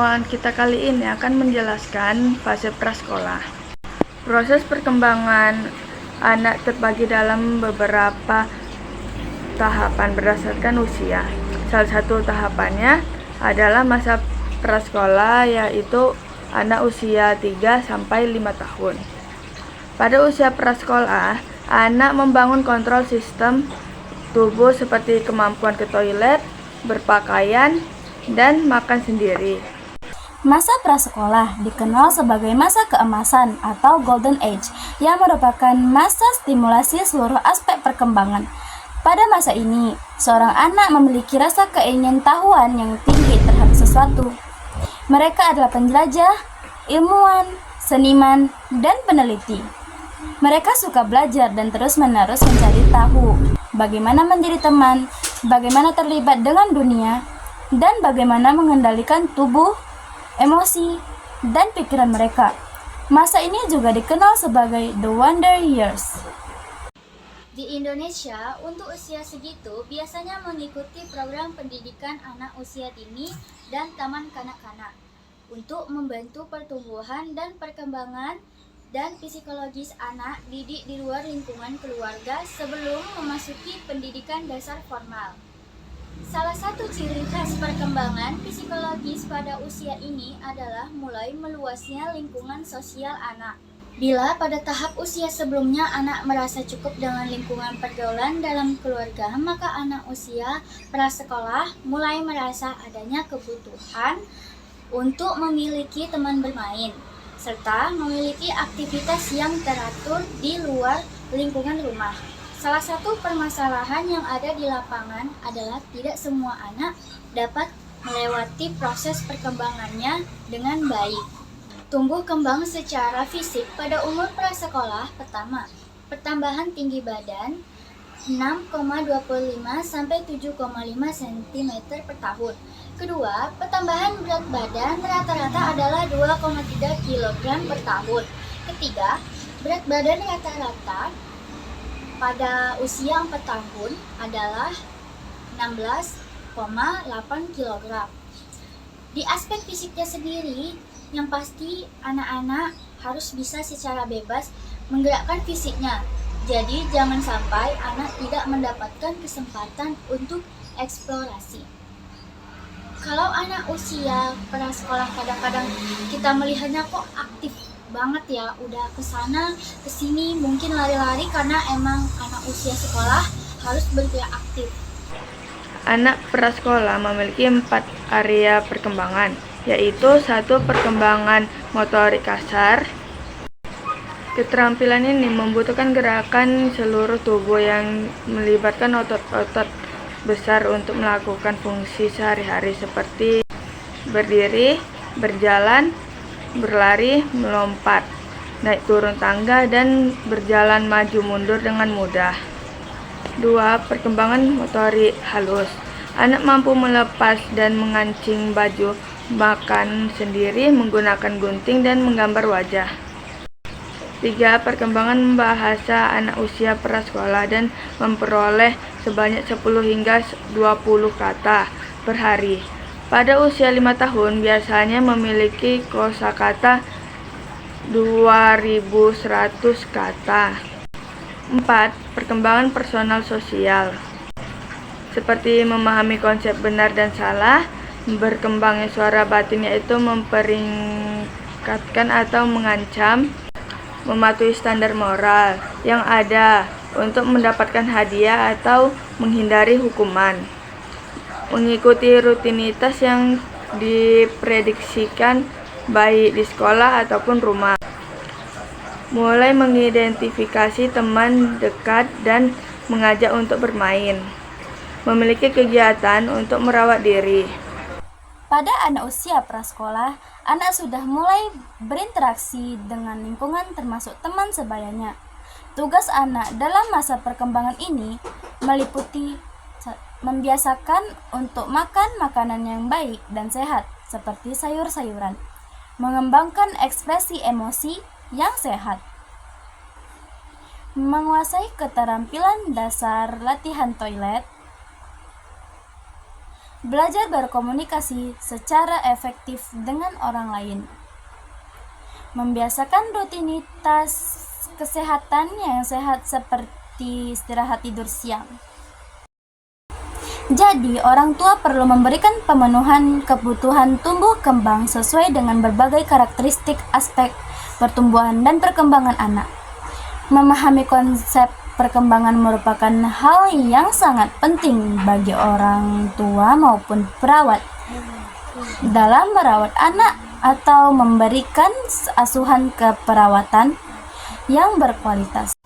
pertemuan kita kali ini akan menjelaskan fase prasekolah. Proses perkembangan anak terbagi dalam beberapa tahapan berdasarkan usia. Salah satu tahapannya adalah masa prasekolah, yaitu anak usia 3-5 tahun. Pada usia prasekolah, anak membangun kontrol sistem tubuh seperti kemampuan ke toilet, berpakaian, dan makan sendiri. Masa prasekolah dikenal sebagai masa keemasan atau golden age yang merupakan masa stimulasi seluruh aspek perkembangan. Pada masa ini, seorang anak memiliki rasa keingintahuan yang tinggi terhadap sesuatu. Mereka adalah penjelajah, ilmuwan, seniman, dan peneliti. Mereka suka belajar dan terus-menerus mencari tahu bagaimana menjadi teman, bagaimana terlibat dengan dunia, dan bagaimana mengendalikan tubuh, emosi, dan pikiran mereka. Masa ini juga dikenal sebagai The Wonder Years. Di Indonesia, untuk usia segitu biasanya mengikuti program pendidikan anak usia dini dan taman kanak-kanak untuk membantu pertumbuhan dan perkembangan dan psikologis anak didik di luar lingkungan keluarga sebelum memasuki pendidikan dasar formal. Salah satu ciri khas perkembangan psikologis pada usia ini adalah mulai meluasnya lingkungan sosial anak. Bila pada tahap usia sebelumnya anak merasa cukup dengan lingkungan pergaulan dalam keluarga, maka anak usia prasekolah mulai merasa adanya kebutuhan untuk memiliki teman bermain, serta memiliki aktivitas yang teratur di luar lingkungan rumah. Salah satu permasalahan yang ada di lapangan adalah tidak semua anak dapat melewati proses perkembangannya dengan baik. Tumbuh kembang secara fisik pada umur prasekolah pertama, pertambahan tinggi badan 6,25 sampai 7,5 cm per tahun. Kedua, pertambahan berat badan rata-rata adalah 2,3 kg per tahun. Ketiga, berat badan rata-rata pada usia 4 tahun adalah 16,8 kg. Di aspek fisiknya sendiri, yang pasti anak-anak harus bisa secara bebas menggerakkan fisiknya. Jadi jangan sampai anak tidak mendapatkan kesempatan untuk eksplorasi. Kalau anak usia prasekolah kadang-kadang kita melihatnya kok aktif banget ya, udah kesana kesini, mungkin lari-lari karena emang anak usia sekolah harus bergerak aktif. Anak prasekolah memiliki 4 area perkembangan, yaitu 1. Perkembangan motorik kasar. Keterampilan ini membutuhkan gerakan seluruh tubuh yang melibatkan otot-otot besar untuk melakukan fungsi sehari-hari seperti berdiri, berjalan, berlari, melompat, naik turun tangga, dan berjalan maju mundur dengan mudah. 2. Perkembangan motorik halus. Anak mampu melepas dan mengancing baju makan sendiri menggunakan gunting dan menggambar wajah. 3. Perkembangan bahasa anak usia prasekolah dan memperoleh sebanyak 10 hingga 20 kata per hari. Pada usia 5 tahun biasanya memiliki kosakata 2100 kata. 4. Perkembangan personal sosial, seperti memahami konsep benar dan salah. Berkembangnya suara batin, yaitu memperingatkan atau mengancam, mematuhi standar moral yang ada untuk mendapatkan hadiah atau menghindari hukuman, mengikuti rutinitas yang diprediksikan baik di sekolah ataupun rumah, mulai mengidentifikasi teman dekat dan mengajak untuk bermain, memiliki kegiatan untuk merawat diri. Pada anak usia prasekolah, anak sudah mulai berinteraksi dengan lingkungan termasuk teman sebayanya. Tugas anak dalam masa perkembangan ini meliputi membiasakan untuk makan makanan yang baik dan sehat seperti sayur-sayuran, mengembangkan ekspresi emosi yang sehat, menguasai keterampilan dasar latihan toilet, belajar berkomunikasi secara efektif dengan orang lain, membiasakan rutinitas kesehatan yang sehat seperti istirahat tidur siang. Jadi, orang tua perlu memberikan pemenuhan kebutuhan tumbuh kembang sesuai dengan berbagai karakteristik aspek pertumbuhan dan perkembangan anak. Memahami konsep perkembangan merupakan hal yang sangat penting bagi orang tua maupun perawat dalam merawat anak atau memberikan asuhan keperawatan yang berkualitas.